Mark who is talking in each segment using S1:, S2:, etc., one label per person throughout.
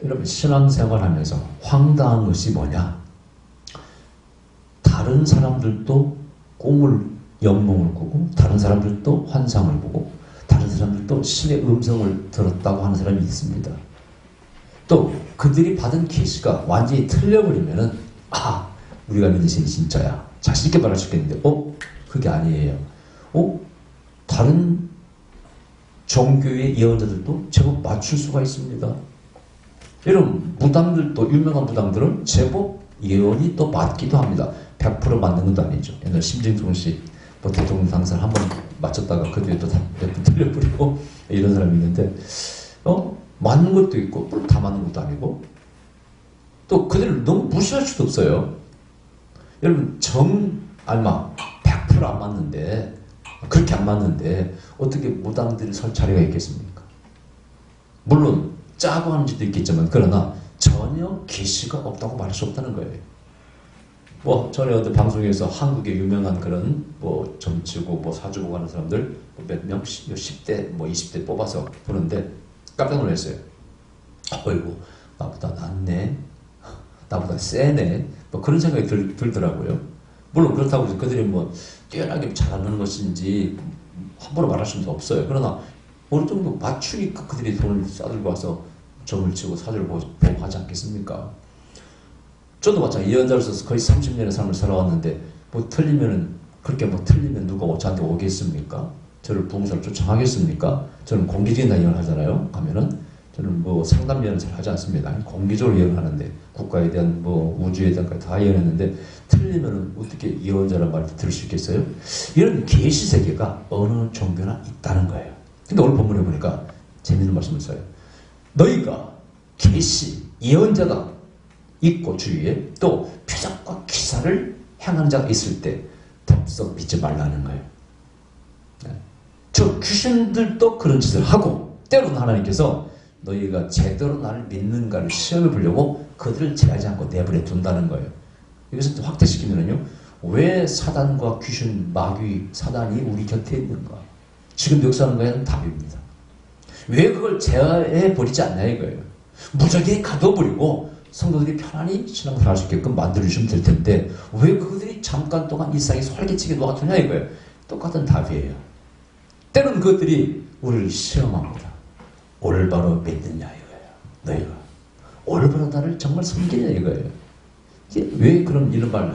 S1: 여러분 신앙생활하면서 황당한 것이 뭐냐? 다른 사람들도 꿈을 영몽을 꾸고 다른 사람들도 환상을 보고 다른 사람들도 신의 음성을 들었다고 하는 사람이 있습니다. 또 그들이 받은 계시가 완전히 틀려버리면은 우리가 믿는 신이 진짜야. 자신 있게 말할 수 있겠는데 그게 아니에요. 다른 종교의 예언자들도 제법 맞출 수가 있습니다. 이런 무당들도 유명한 무당들은 제법 예언이 또 맞기도 합니다. 100% 맞는 것도 아니죠. 옛날 심진통 씨 대통령 당선 한번 맞췄다가 그 뒤에 또 몇 번 틀려버리고 이런 사람이 있는데 맞는 것도 있고 다 맞는 것도 아니고 또 그들을 너무 무시할 수도 없어요. 여러분 알마 100% 안 맞는데 그렇게 안 맞는데 어떻게 무당들이 설 자리가 있겠습니까? 물론 짜고 하는 짓도 있겠지만 그러나 전혀 계시가 없다고 말할 수 없다는 거예요. 전에 어떤 방송에서 한국의 유명한 그런 점치고 사주보고 하는 사람들 몇 명, 10대 20대 뽑아서 보는데 깜짝 놀랐어요. 어이구 나보다 낫네, 나보다 세네, 그런 생각이 들더라고요. 물론 그렇다고 해서 그들이 뛰어나게 잘하는 것인지 함부로 말할 수는 없어요. 그러나 어느 정도 맞추니까 그들이 돈을 싸들고 와서 점을 치고 사주를 보고 하지 않겠습니까? 저도 마찬가지 예언자로서 거의 30년의 삶을 살아왔는데 그렇게 틀리면 누가 저한테 오겠습니까? 저를 부흥사로 초청하겠습니까? 저는 공개적인 예언을 하잖아요. 가면은 저는 상담 예언을 잘 하지 않습니다. 공개적으로 예언하는데 국가에 대한 우주에 대한 거 다 예언했는데 틀리면 어떻게 예언자라는 말을 들을 수 있겠어요? 이런 계시 세계가 어느 종교나 있다는 거예요. 근데 오늘 본문에 보니까 재미있는 말씀을 써요. 너희가 계시 예언자가 있고 주위에 또 표적과 기사를 행하는 자가 있을 때 덥석 믿지 말라는 거예요. 저 귀신들도 그런 짓을 하고 때로는 하나님께서 너희가 제대로 나를 믿는가를 시험해 보려고 그들을 제하지 않고 내버려 둔다는 거예요. 이것을 확대시키면요, 왜 사단과 귀신, 마귀, 사단이 우리 곁에 있는가? 지금 역사하는 답입니다. 왜 그걸 제어해 버리지 않냐 이거예요. 무작위에 가둬버리고 성도들이 편안히 신앙생활 할 수 있게끔 만들어주시면 될 텐데 왜 그들이 잠깐 동안 일상이 솔개치게 놓아두냐 이거예요. 똑같은 답이에요. 때로는 그것들이 우리를 시험합니다. 올바로 믿느냐 이거예요. 너희가 올바로 나를 정말 섬기냐 이거예요. 이게 왜 이런 말을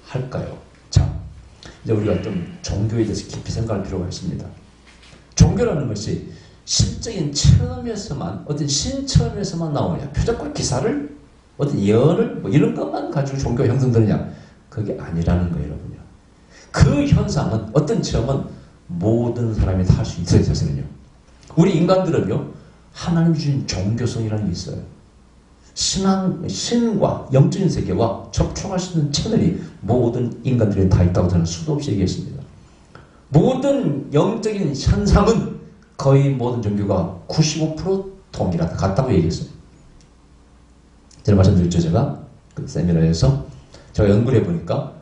S1: 할까요? 자, 이제 우리가 좀 종교에 대해서 깊이 생각할 필요가 있습니다. 종교라는 것이 신적인 체험에서만 어떤 신체험에서만 나오냐, 표적과 기사를 어떤 예언을 이런 것만 가지고 종교가 형성되느냐, 그게 아니라는 거예요, 여러분요. 그 현상은 어떤 체험은 모든 사람이 다 할 수 있어요. 사실은요. 우리 인간들은요, 하나님 주신 종교성이라는 게 있어요. 신과 영적인 세계와 접촉할 수 있는 채널이 모든 인간들에 다 있다고 저는 수도 없이 얘기했습니다. 모든 영적인 현상은 거의 모든 종교가 95% 동일하다, 같다고 얘기했어요. 제가 말씀드렸죠, 제가 그 세미나에서 제가 연구를 해보니까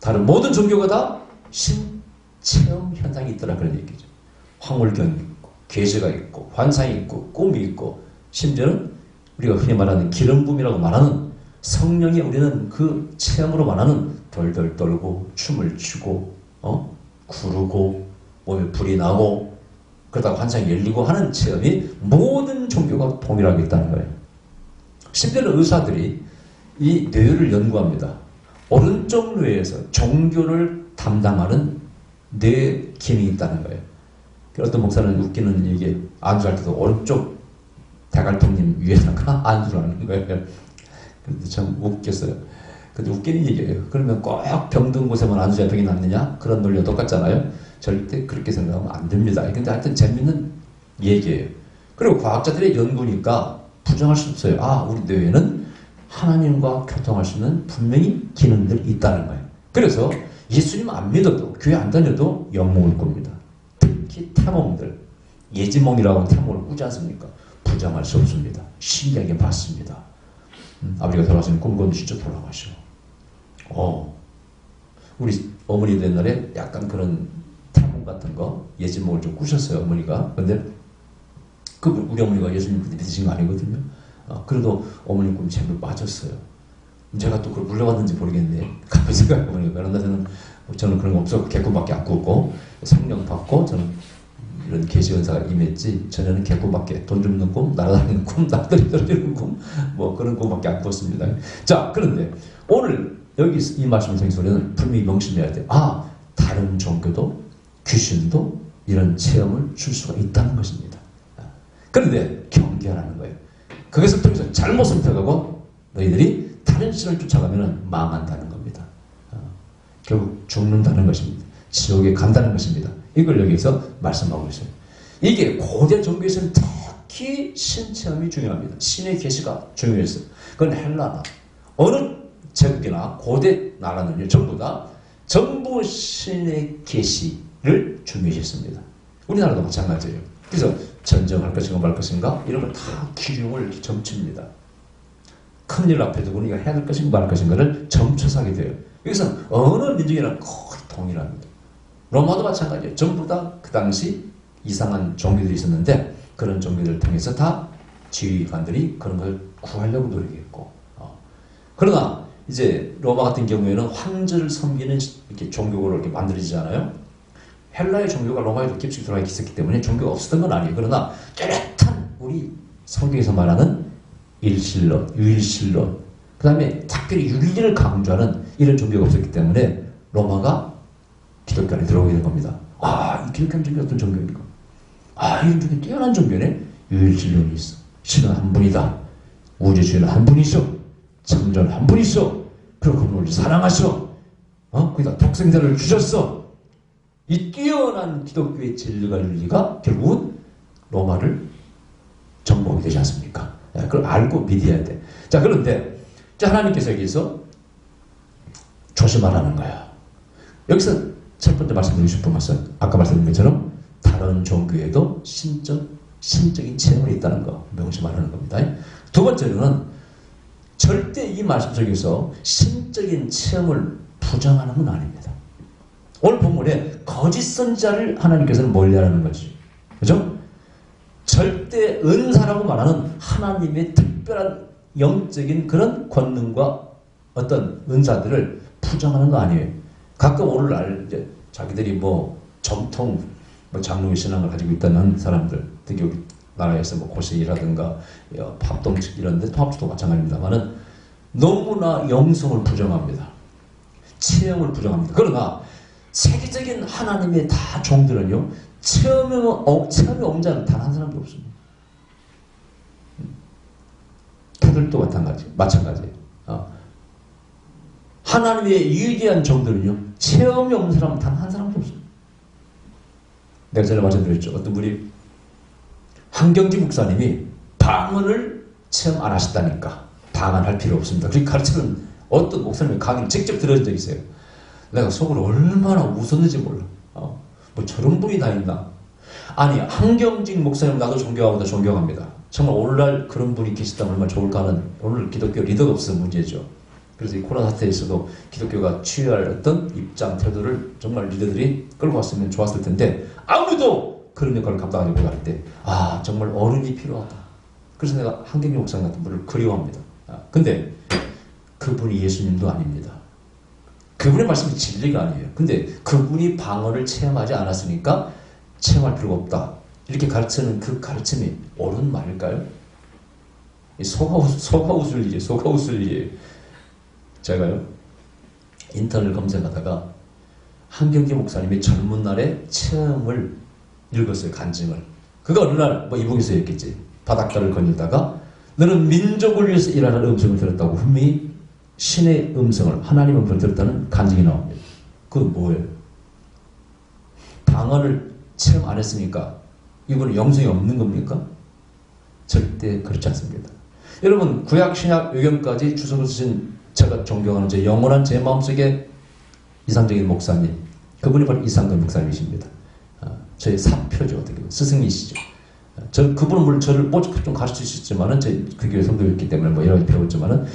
S1: 다른 모든 종교가 다 신체험 현상이 있더라 그런 얘기죠. 황홀경이 있고 계시가 있고 환상이 있고 꿈이 있고 심지어는 우리가 흔히 말하는 기름붐이라고 말하는 성령이 우리는 그 체험으로 말하는 덜덜 떨고 춤을 추고 구르고 몸에 불이 나고 그러다가 환상이 열리고 하는 체험이 모든 종교가 동일하게 있다는 거예요. 심지어는 의사들이 이 뇌를 연구합니다. 오른쪽 뇌에서 종교를 담당하는 뇌 기능이 있다는 거예요. 어떤 목사는 웃기는 얘기, 안수할 때도 오른쪽 대갈통님 위에다가 안수를 하는 거예요. 근데 참 웃겼어요. 근데 웃기는 얘기예요. 그러면 꼭 병든 곳에만 안수해야 병이 낫느냐? 그런 논리와 똑같잖아요. 절대 그렇게 생각하면 안 됩니다. 근데 하여튼 재밌는 얘기예요. 그리고 과학자들의 연구니까 부정할 수 없어요. 우리 뇌에는 하나님과 교통할 수 있는 분명히 기능들이 있다는 거예요. 그래서 예수님 안 믿어도 교회 안 다녀도 영몽을 꿉니다. 특히 태몽들, 예지몽이라고 하는 태몽을 꾸지 않습니까? 부정할 수 없습니다. 신기하게 봤습니다. 아버지가 돌아가시는 꿈 진짜 돌아가셔. 우리 어머니도 옛날에 약간 그런 태몽 같은 거, 예지몽을 좀 꾸셨어요, 어머니가. 근데 우리 어머니가 예수님 믿으신 거 아니거든요. 그래도 어머님 꿈 제대로 맞았어요. 제가 또 그걸 물려받는지 모르겠네. 가만히 생각해보니까. 그런데 저는 그런 거 없어. 개꿈밖에 안 꿨고, 성령 받고, 저는 이런 계시 은사가 임했지. 전에는 개꿈밖에, 돈 줍는 꿈, 날아다니는 꿈, 낙들이 떨어지는 꿈, 뭐 그런 꿈밖에 안 꿨습니다. 자, 그런데 오늘 여기 이 말씀 생소리는 분명히 명심해야 돼. 다른 종교도, 귀신도 이런 체험을 줄 수가 있다는 것입니다. 그런데 경계하라는 거예요. 거기서 통해서 잘못 선택하고 너희들이 다른 신을 쫓아가면 망한다는 겁니다. 결국 죽는다는 것입니다. 지옥에 간다는 것입니다. 이걸 여기서 말씀하고 있어요. 이게 고대 종교에서는 특히 신체험이 중요합니다. 신의 계시가 중요했어요. 그건 헬라나 어느 제국이나 고대 나라는요, 전부 신의 계시를 중요시했습니다. 우리나라도 마찬가지예요. 그래서 전쟁할 것인가 말 것인가 이런 걸 다 기준을 점칩니다. 큰일 앞에 두고 우리가 해야 될 것인가 말 것인가를 점쳐서 하게 돼요. 여기서 어느 민족이나 거의 동일합니다. 로마도 마찬가지예요. 전부 다 그 당시 이상한 종교들이 있었는데 그런 종교들을 통해서 다 지휘관들이 그런 걸 구하려고 노력했고, 그러나 이제 로마 같은 경우에는 황제를 섬기는 이렇게 종교로 이렇게 만들어지잖아요. 헬라의 종교가 로마에도 깊숙이 들어가 있었기 때문에 종교가 없었던 건 아니에요. 그러나 뚜렷한 우리 성경에서 말하는 일신론, 유일신론, 그 다음에 특별히 윤리를 강조하는 이런 종교가 없었기 때문에 로마가 기독교 안에 들어오게 된 겁니다. 이 기독교 종교 어떤 종교입니까? 이런 종교 뛰어난 종교네. 유일신론이 있어. 신은 한 분이다. 우주주인은 한 분이 있어. 창조는 한 분이 있어. 그리고 그분을 사랑하셔. 거기다 독생자를 주셨어. 이 뛰어난 기독교의 진리가 윤리가 결국은 로마를 정복이 되지 않습니까? 그걸 알고 믿어야 돼. 자, 그런데 하나님께서 여기서 조심하라는 거야. 여기서 첫 번째 말씀드리고 싶은 것은 아까 말씀드린 것처럼 다른 종교에도 신적인 체험이 있다는 거 명심하라는 겁니다. 두 번째로는 절대 이 말씀 속에서 신적인 체험을 부정하는 건 아닙니다. 오늘 본문에 거짓 선지자를 하나님께서는 멀리하라는 거지. 그죠? 절대 은사라고 말하는 하나님의 특별한 영적인 그런 권능과 어떤 은사들을 부정하는 거 아니에요. 가끔 오늘날 이제 자기들이 정통 장로의 신앙을 가지고 있다는 사람들, 특히 우리 나라에서 고생이라든가 합동 측 이런 데 통합주도 마찬가지입니다만은 너무나 영성을 부정합니다. 체험을 부정합니다. 그러나 세계적인 하나님의 다 종들은요, 체험이 없는 자는 단 한 사람도 없습니다. 그들도 마찬가지예요. 하나님의 위대한 종들은요, 체험이 없는 사람은 단 한 사람도 없습니다. 내가 전에 말씀드렸죠. 어떤 분이 한경지 목사님이 방언을 체험 안 하셨다니까. 방언할 필요 없습니다. 그렇게 가르치는 어떤 목사님의 강의를 직접 들어준 적이 있어요. 내가 속으로 얼마나 웃었는지 몰라. 저런 분이 다 있나. 아니, 한경직 목사님 나도 존경합니다. 정말 오늘날 그런 분이 계시다면 얼마나 좋을까 하는, 오늘 기독교 리더가 없어서 문제죠. 그래서 이 코로나 사태에서도 기독교가 취할 어떤 입장, 태도를 정말 리더들이 끌고 왔으면 좋았을 텐데 아무도 그런 역할을 감당하지 못할 때 정말 어른이 필요하다. 그래서 내가 한경직 목사님 같은 분을 그리워합니다. 근데 그분이 예수님도 아닙니다. 그분의 말씀이 진리가 아니에요. 근데 그분이 방언을 체험하지 않았으니까 체험할 필요가 없다. 이렇게 가르치는 그 가르침이 옳은 말일까요? 속아 웃을 일이에요. 제가요, 인터넷 검색하다가 한경기 목사님의 젊은 날의 체험을 읽었어요. 간증을. 그가 어느 날 이북에서였겠지. 바닷가를 거닐다가 너는 민족을 위해서 일하는 음성을 들었다고 분명히 신의 음성을, 하나님의 음성을 들었다는 간증이 나옵니다. 그건 뭐예요? 방언을 체험 안 했으니까 이분은 영성이 없는 겁니까? 절대 그렇지 않습니다. 여러분, 구약, 신약, 요경까지 주석을 쓰신 제가 존경하는 영원한 제 마음속에 이상적인 목사님, 그분이 바로 이상근 목사님이십니다. 저의 사표죠. 어떻게 보면 스승이시죠. 그분은 물론 저를 좀 가르칠 수 있지만은 그 교회 성도였기 때문에 여러 가지 배웠지만은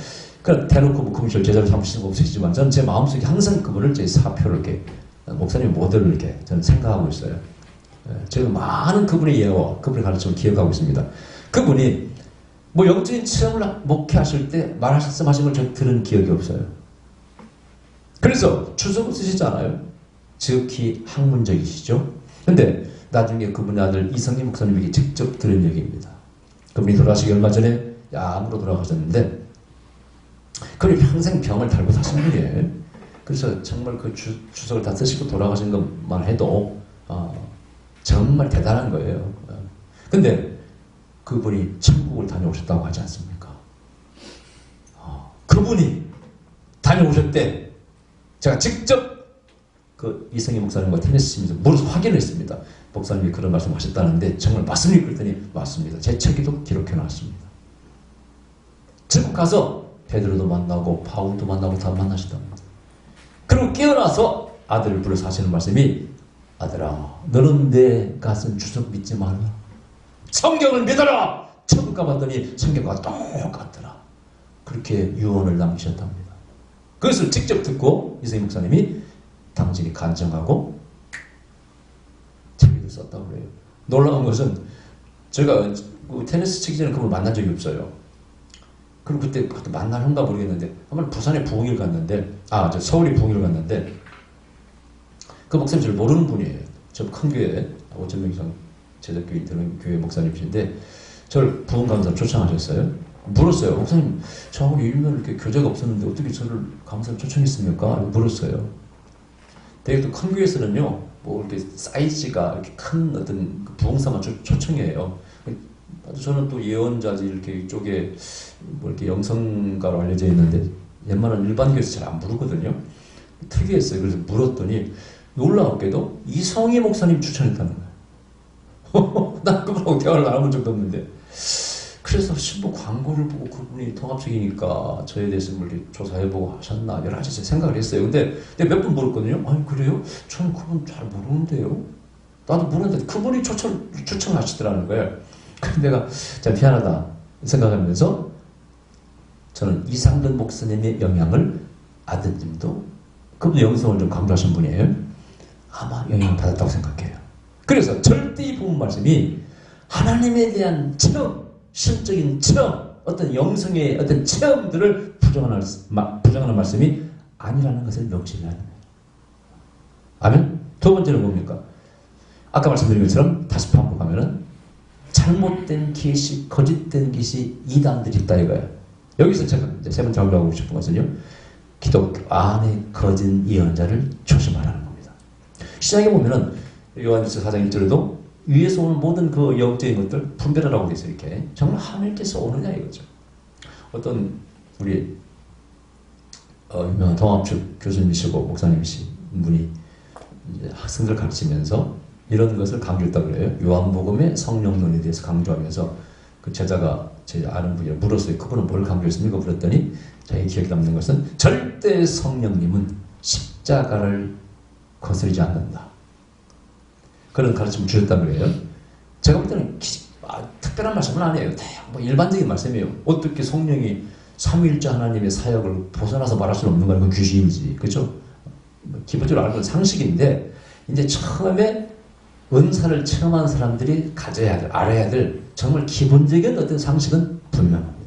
S1: 그냥 대놓고 그분을 제자로 삼으시는 거 없으시지만 저는 제 마음속에 항상 그분을 제 사표로 이렇게 목사님 모델로 이렇게 저는 생각하고 있어요. 제가 많은 그분의 예와 그분의 가르침을 기억하고 있습니다. 그분이 뭐 영적인 체험을 목회하실 때 말씀하신 걸 제가 들은 기억이 없어요. 그래서 주석을 쓰시잖아요. 지극히 학문적이시죠. 근데 나중에 그분의 아들 이성희 목사님에게 직접 들은 얘기입니다. 그분이 돌아가시기 얼마 전에 암으로 돌아가셨는데 그분이 평생 병을 달고 사신 분이에요. 그래서 정말 그 주석을 다 쓰시고 돌아가신 것만 해도 정말 대단한 거예요. 근데 그분이 천국을 다녀오셨다고 하지 않습니까? 그분이 다녀오셨대. 제가 직접 그 이성희 목사님과 테니스 치면서 물어서 확인을 했습니다. 목사님이 그런 말씀 하셨다는데 정말 맞습니까? 그랬더니 맞습니다. 제 책에도 기록해 놨습니다. 천국 가서 베드로도 만나고 바울도 만나고 다 만나셨답니다. 그리고 깨어나서 아들을 불러서 하시는 말씀이 아들아 너는 내 가슴 주석 믿지 말라. 성경을 믿어라. 천국 가봤더니 성경과 똑같더라. 그렇게 유언을 남기셨답니다. 그것을 직접 듣고 이성희 목사님이 당신이 간증하고 책에도 썼다고 그래요. 놀라운 것은 제가 테니스 치기 전에 그걸 만난 적이 없어요. 그리고 그때 만날는가 모르겠는데 한번 부산에 부흥일 갔는데 저 서울에 부흥일 갔는데 그 목사님 저를 모르는 분이에요. 저 큰 교회 5,000명 이상 제자교회 있는 교회 목사님이신데 저를 부흥 감사 초청하셨어요. 물었어요. 목사님 저하고 1년 이렇게 교제가 없었는데 어떻게 저를 감사를 초청했습니까? 물었어요. 되게 또 큰 교회에서는요 뭐 이렇게 사이즈가 이렇게 큰 어떤 부흥사만 초청해요. 저는 또 예언자지 이렇게 이쪽에 뭐 이렇게 영성가로 알려져 있는데 웬만한 일반 교회에서 잘 안 부르거든요. 특이했어요. 그래서 물었더니 놀라웠게도 이성희 목사님 추천했다는 거예요. 난 그분하고 대화를 나눠본 적도 없는데. 그래서 신부 광고를 보고 그분이 통합적이니까 저에 대해서 뭐 이렇게 조사해보고 하셨나 여러 가지 생각을 했어요. 근데 몇 분 물었거든요. 아니 그래요? 저는 그분 잘 모르는데요. 나도 모르는데 그분이 추천하시더라는 거예요. 그래서 내가 참 희한하다 생각하면서 저는 이상돈 목사님의 영향을 아드님도 그분 영성을 좀 강조하신 분이에요. 아마 영향을 받았다고 생각해요. 그래서 절대 이 부분 말씀이 하나님에 대한 체험, 신적인 체험, 어떤 영성의 어떤 체험들을 부정하는 말씀이 아니라는 것을 명심해야 합니다. 아멘? 두 번째는 뭡니까? 아까 말씀드린 것처럼 다시 반복하면은 잘못된 계시, 거짓된 계시, 이단들이 있다 이거예요. 여기서 제가 이제 세 번째 하고 싶은 것은요. 기독교 안에 거짓 예언자를 조심하라는 겁니다. 시작에 보면은 요한일서 4장 1절에도 위에서 오는 모든 그 영적인 것들 분별하라고 돼서 이렇게 정말 하나님께서 오느냐 이거죠. 어떤 우리 유명한 동합측 교수님이시고 목사님이신 분이 이제 학생들 가르치면서 이런 것을 강조했다고 그래요. 요한복음의 성령론에 대해서 강조하면서 그 제자가 제 아는 분이 물었어요. 그분은 뭘 강조했습니까? 그랬더니 자기 기억에 남는 것은 절대 성령님은 십자가를 거스르지 않는다. 그런 가르침을 주셨다고 그래요. 제가 볼 때는 특별한 말씀은 아니에요. 뭐 일반적인 말씀이에요. 어떻게 성령이 삼위일체 하나님의 사역을 벗어나서 말할 수는 없는 거는 귀신이지. 그렇죠? 기본적으로 알고 있는 상식인데 이제 처음에 은사를 체험한 사람들이 가져야 될, 알아야 될 정말 기본적인 어떤 상식은 분명합니다.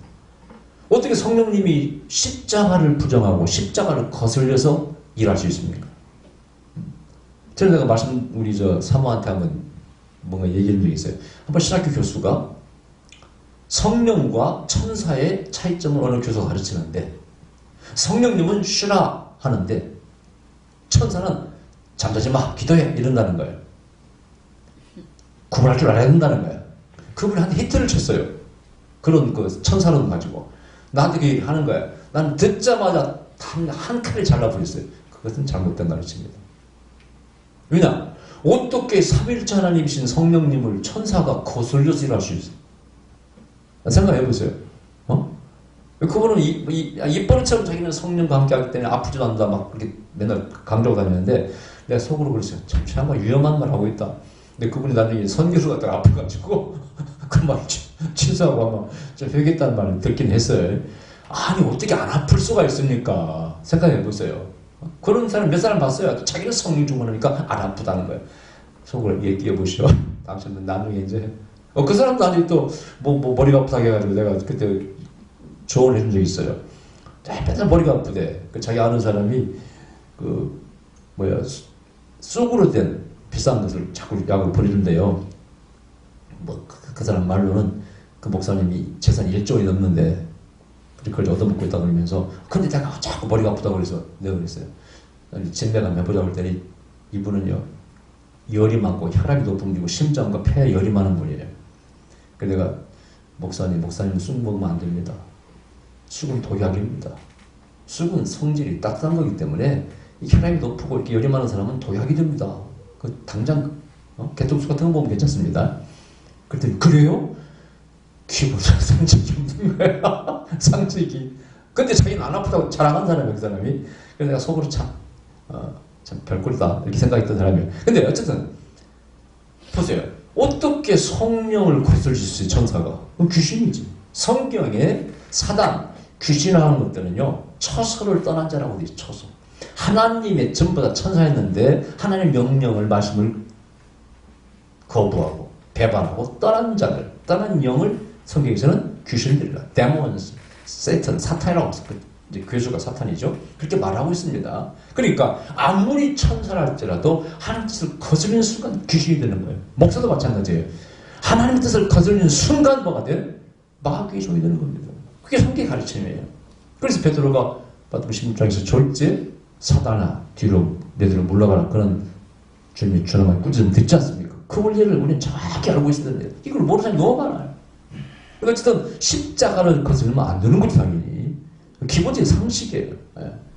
S1: 어떻게 성령님이 십자가를 부정하고 십자가를 거슬려서 일할 수 있습니까? 제가 내가 우리 사모한테 한번 뭔가 얘기한 적이 있어요. 한번 신학교 교수가 성령과 천사의 차이점을 어느 교수가 가르치는데 성령님은 쉬라 하는데 천사는 잠자지 마, 기도해 이런다는 거예요. 구분할 줄 알아야 된다는 거예요. 그분이 한 히트를 쳤어요. 그런 그 천사론 가지고 나한테 그 얘기를 하는 거예요. 나는 듣자마자 한 칼에 잘라버렸어요. 그것은 잘못된 가르침입니다. 왜냐? 어떻게 삼위일체 하나님이신 성령님을 천사가 거슬려서 일할 수 있어요? 생각해보세요. 그분은 이뻐처럼 자기는 성령과 함께 하기 때문에 아프지도 않는다 막 그렇게 맨날 강조하고 다니는데 내가 속으로 그랬어요. 참 위험한 말 하고 있다. 근데 그분이 나중에 선교수 갔다가 아파가지고 그 말 취소하고 아마 좀 회개했다는 말을 듣긴 했어요. 아니 어떻게 안 아플 수가 있습니까? 생각해보세요. 그런 사람 몇 사람 봤어요. 자기는 성령 충만하니까 안 아프다는 거예요. 속으로 얘기해 보시오. 당신은 나중에 이제 그 사람도 아직도 머리가 아프다고 해가지고 내가 그때 조언을 해준 적이 있어요. 맨날 머리가 아프대. 자기 아는 사람이 쑥으로 된 비싼 것을 자꾸 약을 버리는데요. 그 사람 말로는 그 목사님이 재산이 1조 원이 넘는데 그걸 얻어먹고 있다고 그러면서 근데 내가 자꾸 머리가 아프다고 그래서 내가 그랬어요. 진맥 한번 해보자고 했더니 이분은요 열이 많고 혈압이 높은 고 심장과 폐에 열이 많은 분이에요. 그래서 내가 목사님은 쑥 먹으면 안 됩니다. 쑥은 독약입니다. 쑥은 성질이 따뜻한 거기 때문에 혈압이 높고 이렇게 열이 많은 사람은 독약이 됩니다. 당장 개통수 같은 거 보면 괜찮습니다. 그랬더니 그래요? 기보다 상식이 없는 거야. 상식이. 근데 자기는 안 아프다고 자랑한 사람이야, 그 사람이. 그래서 내가 속으로 참 별꼴이다 이렇게 생각했던 사람이에요. 근데 어쨌든 보세요. 어떻게 성령을 거슬릴 수 있어요, 천사가? 그럼 귀신이지. 성경에 사단, 귀신하는 것들은요 처소를 떠난 자라고 돼 있어요. 처소. 하나님의 전부 다 천사였는데 하나님의 명령을 말씀을 거부하고 배반하고 떠난 자들, 떠난 영을 성경에서는 귀신들이라 데몬스, 세탄, 사탄이라고 했어요. 이제 괴수가 사탄이죠. 그렇게 말하고 있습니다. 그러니까 아무리 천사라 할지라도 하나님 뜻을 거스르는 순간 귀신이 되는 거예요. 목사도 마찬가지예요. 하나님의 뜻을 거스르는 순간 뭐가 돼? 마귀의 종이 되는 겁니다. 그게 성경의 가르침이에요. 그래서 베드로가 마태복음 16장에서 절제 사단아 뒤로 내뒤로 물러가라 그런 주님의 주님의 꾸짖음 듣지 않습니까? 그 원리를 우리는 정확히 알고 있었는데 이걸 모르는 사람이 너무 많아요. 어쨌든 십자가를 거스르면 안 되는 거지 당연히. 기본적인 상식이에요.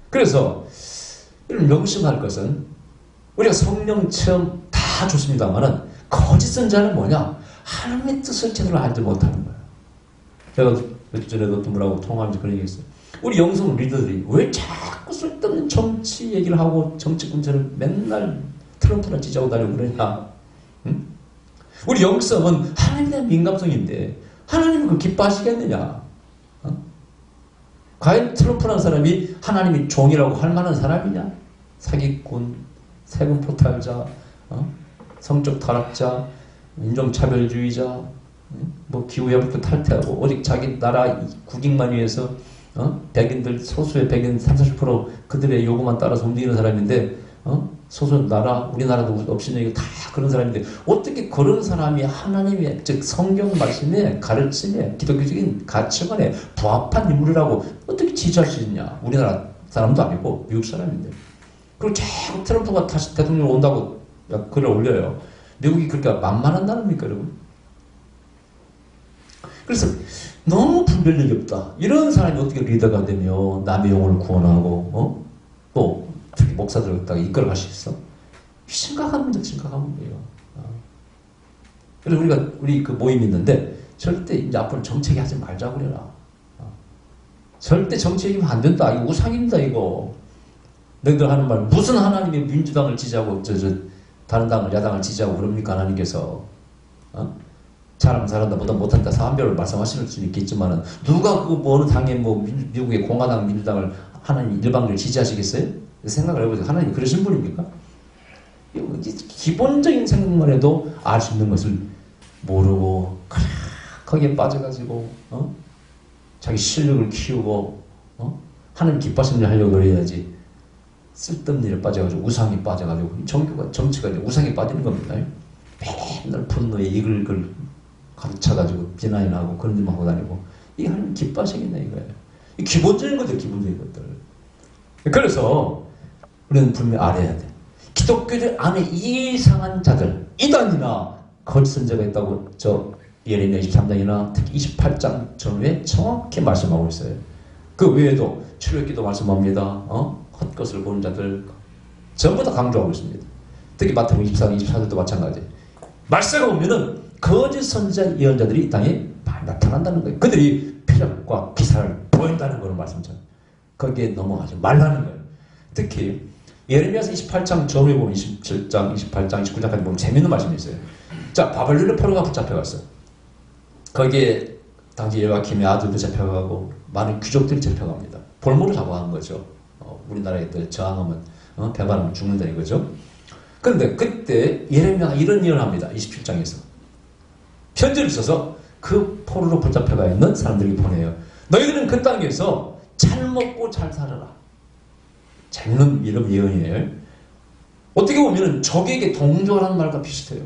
S1: 그래서 이런 명심할 것은 우리가 성령 체험 다 좋습니다만은 거짓 선자는 뭐냐? 하나님의 뜻을 제대로 알지 못하는 거예요. 제가 며칠 전에도 어떤 분하고 통화하면서 그런 얘기 했어요. 우리 영성 리더들이 왜 자꾸 쓸데없는 정치 얘기를 하고 정치꾼처럼 맨날 트럼프나 지지하고 다니고 그러냐? 응? 우리 영성은 하나님에 대한 민감성인데 하나님은 그걸 기뻐하시겠느냐? 과연 트럼프라는 사람이 하나님이 종이라고 할 만한 사람이냐? 사기꾼, 세금 포탈자, 성적 타락자, 인종차별주의자, 기후회복도 탈퇴하고 오직 자기 나라 국익만 위해서 백인들 소수의 백인 30-40% 그들의 요구만 따라서 움직이는 사람인데 소수 나라 우리나라도 없이는 이거 다 그런 사람인데 어떻게 그런 사람이 하나님의 즉 성경 말씀에 가르침에 기독교적인 가치관에 부합한 인물이라고 어떻게 지지할 수 있냐? 우리나라 사람도 아니고 미국 사람인데 그리고 자꾸 트럼프가 다시 대통령 온다고 글을 올려요. 미국이 그렇게 만만한 나라입니까 여러분? 그래서 너무 분별력이 없다. 이런 사람이 어떻게 리더가 되며 남의 영혼을 구원하고 또 특히 목사들 갖다가 이끌어갈 수 있어? 심각한 문제, 심각한 문제예요. 그래서 우리 그 모임이 있는데 절대 이제 앞으로 정책 하지 말자고 그래라. 절대 정책 얘기하면 안 된다. 이거 우상입니다, 이거. 너희들 하는 말, 무슨 하나님이 민주당을 지지하고 다른 당을 야당을 지지하고 그럽니까 하나님께서? 잘한다 보다 못한다 사안별로 말씀하실 수는 있겠지만은 누가 그 어느 당에 미국의 공화당 민주당을 하나님 일방적으로 지지하시겠어요? 생각을 해보세요. 하나님 그러신 분입니까? 기본적인 생각만 해도 알 수 있는 것을 모르고 거기에 빠져가지고 자기 실력을 키우고 하나님 기뻐하시는 일 하려고 그래야지 쓸데없는 일에 빠져가지고 우상이 빠져가지고 정치가 이제 우상이 빠지는 겁니다. 맨날 분노에 이글이글 가르쳐가지고 비난하고 그런 일만 하고 다니고 이게 하나님 기뻐하시겠냐 이거예요. 기본적인 것들 기본적인 것들. 그래서 우리는 분명히 알아야 돼. 기독교들 안에 이상한 자들, 이단이나 거짓 선자가 있다고 예레미야 23장이나 특히 28장 전후에 정확히 말씀하고 있어요. 그 외에도 출애굽기도 말씀합니다. 헛것을 보는 자들 전부 다 강조하고 있습니다. 특히 마태복음 24장 24절도 마찬가지. 말세가 오면은 거짓 선자 예언자들이 이 땅에 많이 나타난다는 거예요. 그들이 표적과 기사를 보인다는 걸 말씀처럼 거기에 넘어가지 말라는 거예요. 특히 예레미야서 28장 전후에 보면 27장, 28장, 29장까지 보면 재밌는 말씀이 있어요. 자, 바벨론의 포로가 붙잡혀갔어. 거기에 당시 여호야김의 아들도 잡혀가고 많은 귀족들이 잡혀갑니다. 볼모로 잡아간 거죠. 우리나라에 또 저항하면 배반하면 죽는다 이거죠. 그런데 그때 예레미야가 이런 예언을 합니다. 27장에서 편지를 써서 그 포로로 붙잡혀가 있는 사람들에게 보내요. 너희들은 그 땅에서 잘 먹고 잘 살아라. 재밌는 이런 예언이에요. 어떻게 보면 적에게 동조하는 말과 비슷해요.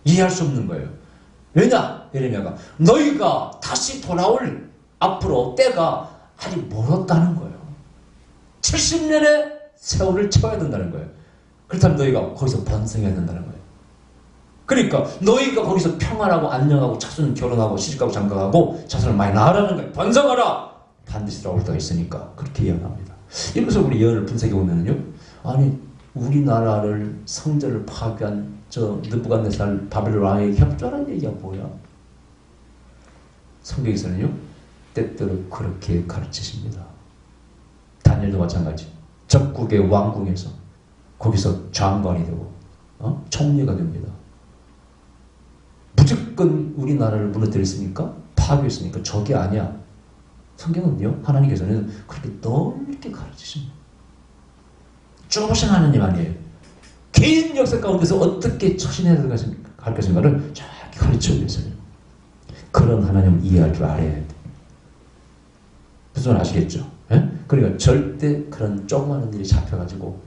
S1: 이해할 수 없는 거예요. 왜냐? 예레미야가 너희가 다시 돌아올 앞으로 때가 아직 멀었다는 거예요. 70년의 세월을 채워야 된다는 거예요. 그렇다면 너희가 거기서 번성해야 된다는 거예요. 그러니까 너희가 거기서 평안하고 안녕하고 자손 결혼하고 시집가고 장가가고 자손을 많이 낳으라는 거예요. 번성하라! 반드시 돌아올 때가 있으니까 그렇게 예언합니다. 이러면서 우리 예언을 분석해 보면요, 아니 우리나라를 성전을 파괴한 저 느부갓네살 바벨론 왕에게 협조하는 얘기가 뭐야? 성경에서는요 때때로 그렇게 가르치십니다. 다니엘도 마찬가지. 적국의 왕궁에서 거기서 장관이 되고 총리가 됩니다. 무조건 우리나라를 무너뜨렸으니까 파괴했으니까 적이 아니야. 성경은요 하나님께서는 그렇게 넓게 가르치십니다. 좁으신 하나님 아니에요. 개인 역사 가운데서 어떻게 처신해야 할 것인가를 정확히 가르쳐 주세요. 그런 하나님을 이해할 줄 알아야 돼. 무슨 말 아시겠죠? 예? 그러니까 절대 그런 조그마한 일이 잡혀가지고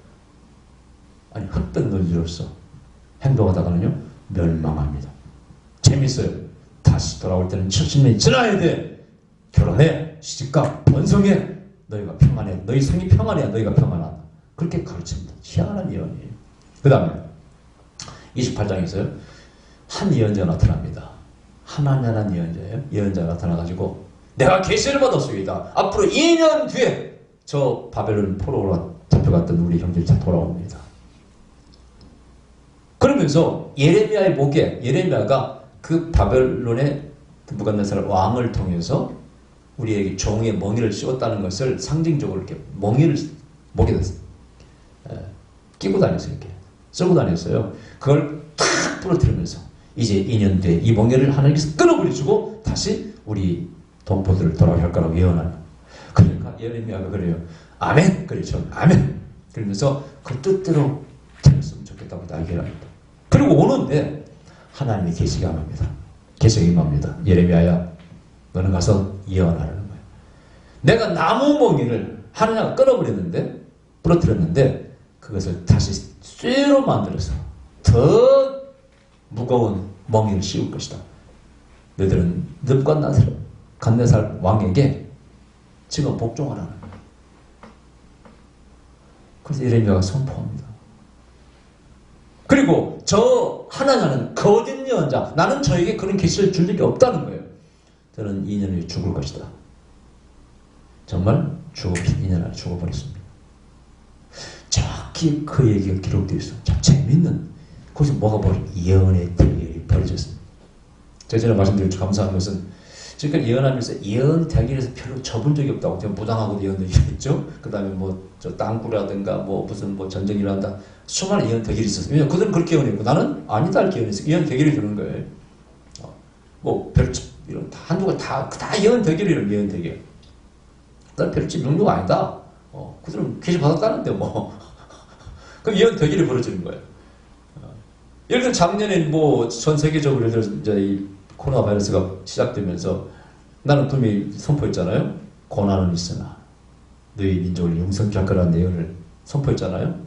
S1: 아니 헛된 논리로서 행동하다가는요 멸망합니다. 재밌어요. 다시 돌아올 때는 70년이 지나야 돼. 결혼해, 시집가, 번성해. 너희가 평안해. 너희 성이 평안해야 너희가 평안하다. 그렇게 가르칩니다. 희한한 예언이에요. 그 다음에 28장에서요 한 예언자가 나타납니다. 하나냐는 예언자예요. 예언자가 나타나가지고 내가 계시를 받았습니다. 앞으로 2년 뒤에 저 바벨론 포로로 잡혀갔던 우리 형제들이 다 돌아옵니다. 그러면서 예레미야의 목에 예레미야가 그 바벨론의 느부갓네살 왕을 통해서 우리에게 종의 멍에를 씌웠다는 것을 상징적으로 이렇게 멍에를 목에 끼고 다녔어요. 이렇게 쓰고 다녔어요. 그걸 탁 부러뜨리면서 이제 2년 뒤에 이 멍에를 하나님께서 끊어버리시고 다시 우리 동포들을 돌아오게 할 거라고 예언하는. 그러니까 예레미야가 그래요. 아멘. 그렇죠. 아멘. 그러면서 그 뜻대로 되었으면 좋겠다고 날개를 합니다. 그리고 오는데 하나님이 계시게 합니다. 계시게 임합니다. 예레미야야 너는 가서 예언하라는 거예요. 내가 나무 멍이를 하나님가 끊어버렸는데 부러뜨렸는데 그것을 다시 쇠로 만들어서 더 무거운 멍이를 씌울 것이다. 너희들은 느부갓네살 왕에게 지금 복종하라는 거예요. 그래서 예레미야가 선포합니다. 그리고 저 하나냐는 거짓 예언자, 나는 저에게 그런 계시를 줄 적이 없다는 거예요. 저는 2년 후에 죽을 것이다. 정말 2년 안에 죽어버렸습니다. 정확히 그 얘기가 기록되어 있어요. 참 재밌는, 거기서 뭐가 예언의 대결이 벌어졌습니다. 제가 전에 말씀드린 감사한 것은 지금까지 예언하면서 예언 대결에서 별로 접은 적이 없다고. 제가 무당하고도 예언 대결했죠. 그 다음에 저 땅굴이라든가 무슨 전쟁이란다. 수많은 예언 대결이 있었어요. 왜냐면 그들은 그렇게 예언했고 나는 아니다 이렇게 예언했어요. 예언 대결이 되는 거예요. 별집 이런 한두가 다 예언 대결이에요. 예언 대결. 난 별집 명료가 아니다. 그들은 계시 받았다는데 그럼 예언 대결이 벌어지는 거예요. 예를 들어 작년에 전 세계적으로 예를 들어 이제 이 코로나 바이러스가 시작되면서 나는 분명히 선포했잖아요. 고난은 있으나 너희 민족을 용서케 할 거라는 예언을 선포했잖아요.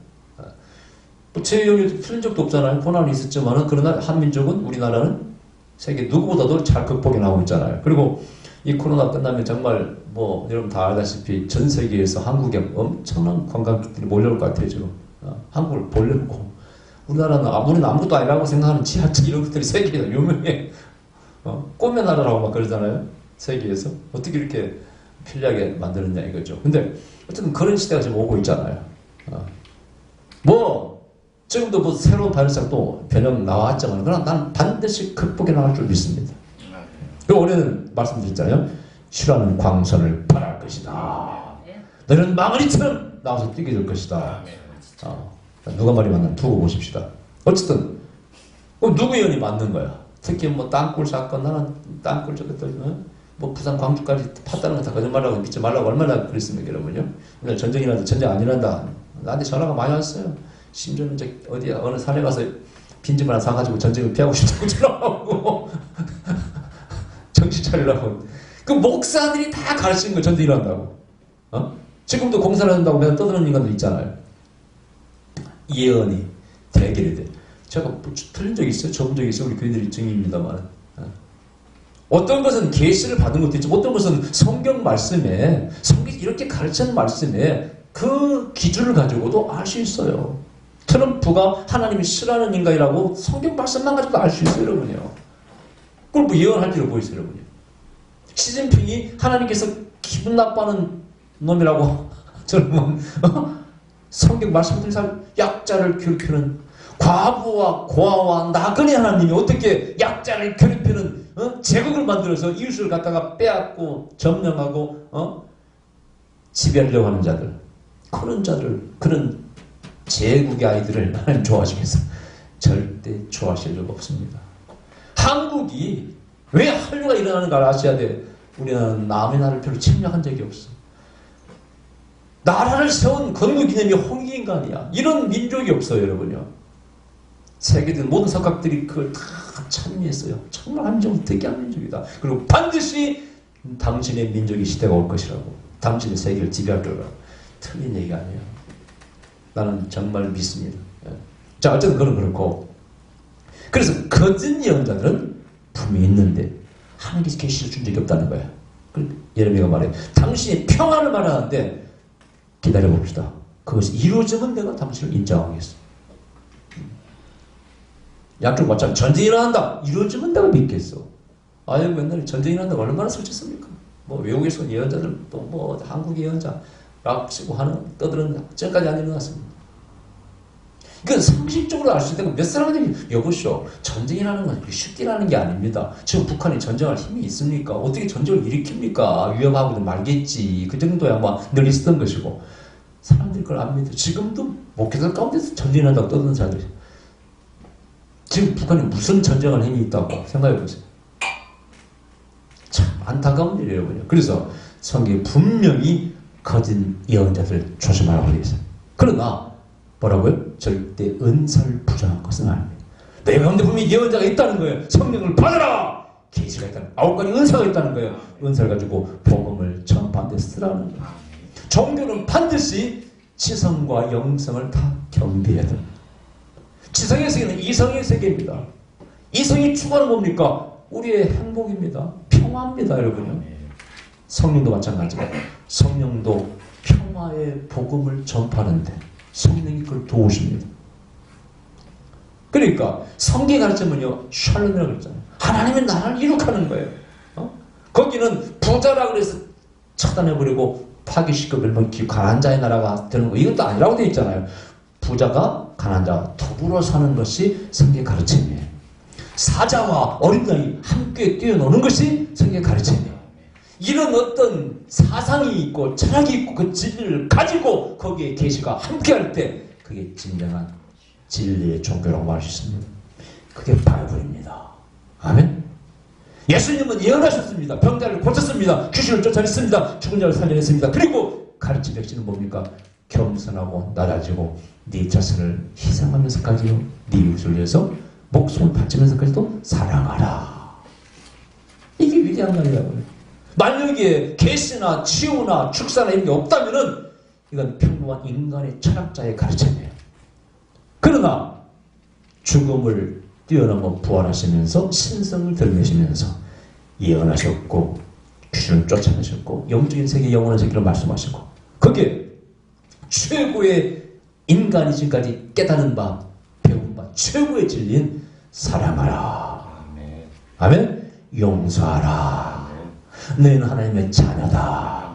S1: 제 예언이 틀린 적도 없잖아요. 고난은 있었지만 그러나 한민족은 우리나라는 세계 누구보다도 잘 극복해 나오고 있잖아요. 그리고 이 코로나 끝나면 정말 여러분 다 알다시피 전 세계에서 한국에 엄청난 관광객들이 몰려올 것 같아요. 지금 한국을 보려고. 우리는 아무것도 아니라고 생각하는 지하철 이런 것들이 세계에서 유명해. 꿈의 나라라고 막 그러잖아요. 세계에서. 어떻게 이렇게 편리하게 만드느냐 이거죠. 근데 어쨌든 그런 시대가 지금 오고 있잖아요. 지금도 새로운 바이러스가 또 변형 나왔지만 그러나 나는 반드시 극복해 나갈 줄 믿습니다. 그리고 올해는 말씀드렸잖아요. 쉬라는 광선을 발할 것이다. 너는 망언이처럼 나와서 뛰게 될 것이다. 누가 말이 맞나 두고 보십시다. 어쨌든 누구 예언이 맞는 거야. 특히 땅굴 사건, 나는 땅굴 부산 광주까지 팠다는 거 다 거짓말하고 믿지 말라고 얼마나 그랬습니까, 여러분요? 전쟁이란다, 전쟁 아니란다. 나한테 전화가 많이 왔어요. 심지어는 어느 산에 가서 빈집 하나 사가지고 전쟁을 피하고 싶다고 전화하고 정신 차리라고. 그 목사들이 다 가르치는 거 전쟁 일어난다고. 지금도 공사를 한다고 맨날 떠드는 인간들 있잖아요. 예언이 대결이 돼. 제가 뭐 틀린 적이 있어요? 적은 적이 있어요? 우리 교인들이 증인입니다만. 어떤 것은 계시를 받은 것도 있지만 어떤 것은 성경 말씀에 성경이 이렇게 가르치는 말씀에 그 기준을 가지고도 알 수 있어요. 트럼프가 하나님이 싫어하는 인간이라고 성경 말씀만 가지고도 알 수 있어요, 여러분이요. 그걸 뭐 예언할 필요 뭐 있어요, 여러분이요. 시진핑이 하나님께서 기분 나빠하는 놈이라고 저는 성경 말씀들 잘 약자를 괴롭히는 과부와 고아와 나그네 하나님이 어떻게 약자를 괴롭히는 제국을 만들어서 이웃을 갖다가 빼앗고 점령하고 지배하려고 하는 자들, 그런 자들, 그런 제국의 아이들을 하나님 좋아하시면서 절대 좋아하실 리가 없습니다. 한국이 왜 한류가 일어나는가 아셔야 돼. 우리는 남의 나라를 별로 침략한 적이 없어. 나라를 세운 건국기념이 홍익인간이야. 이런 민족이 없어요, 여러분요. 세계들 모든 석학들이 그걸 다 참여했어요. 정말 한민족은 특이한 민족이다. 그리고 반드시 당신의 민족의 시대가 올 것이라고. 당신의 세계를 지배할 거라고. 틀린 얘기가 아니에요. 나는 정말 믿습니다. 자, 어쨌든 그건 그렇고. 그래서 거짓 예언자들은 분명히 있는데 하나님께서 계시를 준 적이 없다는 거예요. 예레미야가 말해요. 당신이 평안을 말하는데 기다려봅시다. 그것이 이루어지면 내가 당신을 인정하겠어. 약속 맞잖아. 전쟁이 일어난다. 이루어지면 내가 믿겠어. 아유, 맨날 전쟁이 일어난다. 얼마나 솔직습니까? 뭐 외국에서 예언자들 또 뭐 한국 예언자 락 치고 하는 떠드는 전까지 안 일어났습니다. 이건 상식적으로 알 수 있다고 몇 사람들이 여보시오. 전쟁이라는 건 쉽게 일어나는 게 아닙니다. 지금 북한이 전쟁할 힘이 있습니까? 어떻게 전쟁을 일으킵니까? 위협하고도 말겠지. 그 정도야 뭐 늘 있었던 것이고. 사람들이 그걸 안 믿어. 지금도 목회자 가운데서 전쟁이 난다고 떠드는 자들이. 지금 북한이 무슨 전쟁할 힘이 있다고 생각해보세요. 참 안타까운 일이에요. 여러분요. 그래서 성경에 분명히 거짓 예언자들 조심하라고 되어 있어요. 그러나 뭐라고요? 절대 은사를 부정한 것은 아닙니다. 내 가운데 분명히 예언자가 있다는 거예요. 성령을 받아라! 계시가 있다는 거예요. 9가지 은사가 있다는 거예요. 은사를 가지고 복음을 전파하는 데 쓰라는 거예요. 종교는 반드시 지성과 영성을 다 겸비해야 됩니다. 지성의 세계는 이성의 세계입니다. 이성이 추구하는 뭡니까? 우리의 행복입니다. 평화입니다, 여러분요. 성령도 마찬가지예요. 성령도 평화의 복음을 전파하는데 성령이 그걸 도우십니다. 그러니까 성경의 가르침은요, 샬롬이라고 그랬잖아요. 하나님의 나라를 이룩하는 거예요. 거기는 부자라 그래서 차단해버리고 파괴시켜 버리면 가난한 자의 나라가 되는 거, 이것도 아니라고 되어 있잖아요. 부자가 가난한 자와 더불어 사는 것이 성경의 가르침이에요. 사자와 어린 양이 함께 뛰어노는 것이 성경의 가르침이에요. 이런 어떤 사상이 있고 철학이 있고 그 진리를 가지고 거기에 계시가 함께할 때 그게 진정한 진리의 종교라고 말할 수 있습니다. 그게 바이블입니다. 아멘. 예수님은 예언하셨습니다. 병자를 고쳤습니다. 귀신을 쫓아냈습니다. 죽은 자를 살려냈습니다. 그리고 가르친 백신은 뭡니까? 겸손하고 낮아지고 네 자신을 희생하면서까지요, 네 이웃을 위해서 목숨을 바치면서까지도 사랑하라. 이게 위대한 말이라고요. 만약에 계시나 치유나 축사나 이런 게 없다면은 이건 평범한 인간의 철학자의 가르침이에요. 그러나 죽음을 뛰어넘어 부활하시면서 신성을 드러내시면서 예언하셨고 귀신을 쫓아내셨고 영적인 세계, 영원한 세계로 말씀하시고 그게 최고의 인간이 지금까지 깨달은 바, 배운 바, 최고의 진리인 사랑하라. 아멘. 아멘. 용서하라. 너희는 하나님의 자녀다.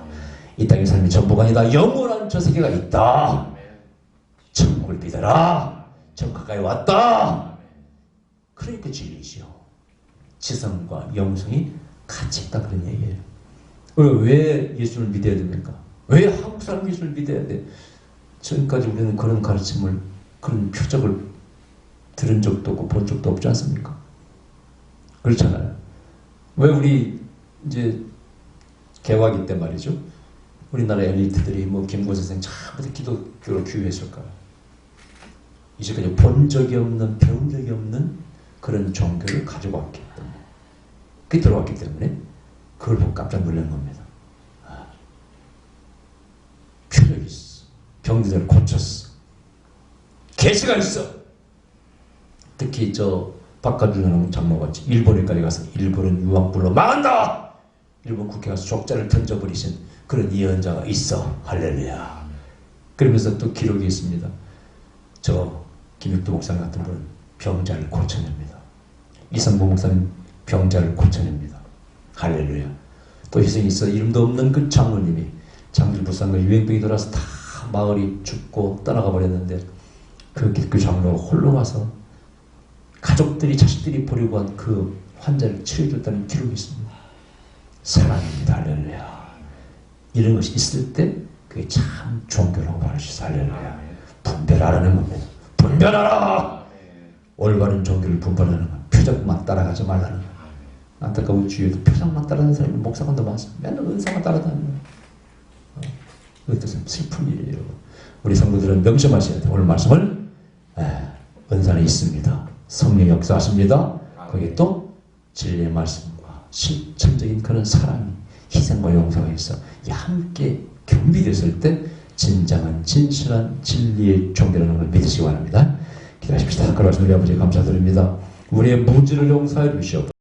S1: 이 땅의 삶이 전부가 아니다. 영원한 저 세계가 있다. 천국을 믿어라. 저 가까이 왔다. 그러니까 진리지요. 지성과 영성이 같이 있다 그런 얘기예요. 왜 예수를 믿어야 됩니까? 왜 한국 사람 예수를 믿어야 돼? 지금까지 우리는 그런 가르침을, 그런 표적을 들은 적도 없고 본 적도 없지 않습니까? 그렇잖아요. 왜 우리 이제 개화기 때 말이죠. 우리나라 엘리트들이 뭐 김구 선생 처음부터 기독교로 귀유했을까요? 이제까지 본 적이 없는, 배운 적이 없는 그런 종교를 가지고 왔기 때문에, 그게 들어왔기 때문에 그걸 보고 깜짝 놀란 겁니다. 표적이 있어. 병들을 고쳤어. 계시가 있어. 특히 박가준 장로같이 일본에까지 가서 일본은 유황불로 망한다! 일본 국회 가서 족자를 던져버리신 그런 예언자가 있어. 할렐루야. 그러면서 또 기록이 있습니다. 김육도 목사님 같은 분은 병자를 고쳐냅니다. 이성보 목사님 병자를 고쳐냅니다. 할렐루야. 또 희생이 있어 이름도 없는 그 장로님이 장질불상과 유행병이 돌아서 다 마을이 죽고 떠나가 버렸는데 그 장로가 홀로 가서 가족들이 자식들이 버리고 한 그 환자를 치료해줬다는 기록이 있습니다. 사랑입니다. 할렐루야. 이런 것이 있을 때 그게 참 종교라고 말할 수 있어요. 할렐루야. 분별하라는 겁니다. 분별하라! 올바른 종교를 분별하는 것. 표적만 따라가지 말라는 것. 안타까운 주위에도 표적만 따라가는 사람이 목사관도 많습니다. 맨날 은사만 따라다니는 그것도 슬픈 일이에요. 우리 성도들은 명심하셔야 돼요. 오늘 말씀을 은사는 있습니다. 성령 역사하십니다. 거기에 또 진리의 말씀과 실천적인 그런 사랑이 희생과 용서가 있어 함께 겸비됐을 때 진정한 진실한 진리의 종교라는 걸 믿으시기 바랍니다. 기도하십시다. 그러신 우리 아버지 감사드립니다. 우리의 무지를 용서해 주시옵소서.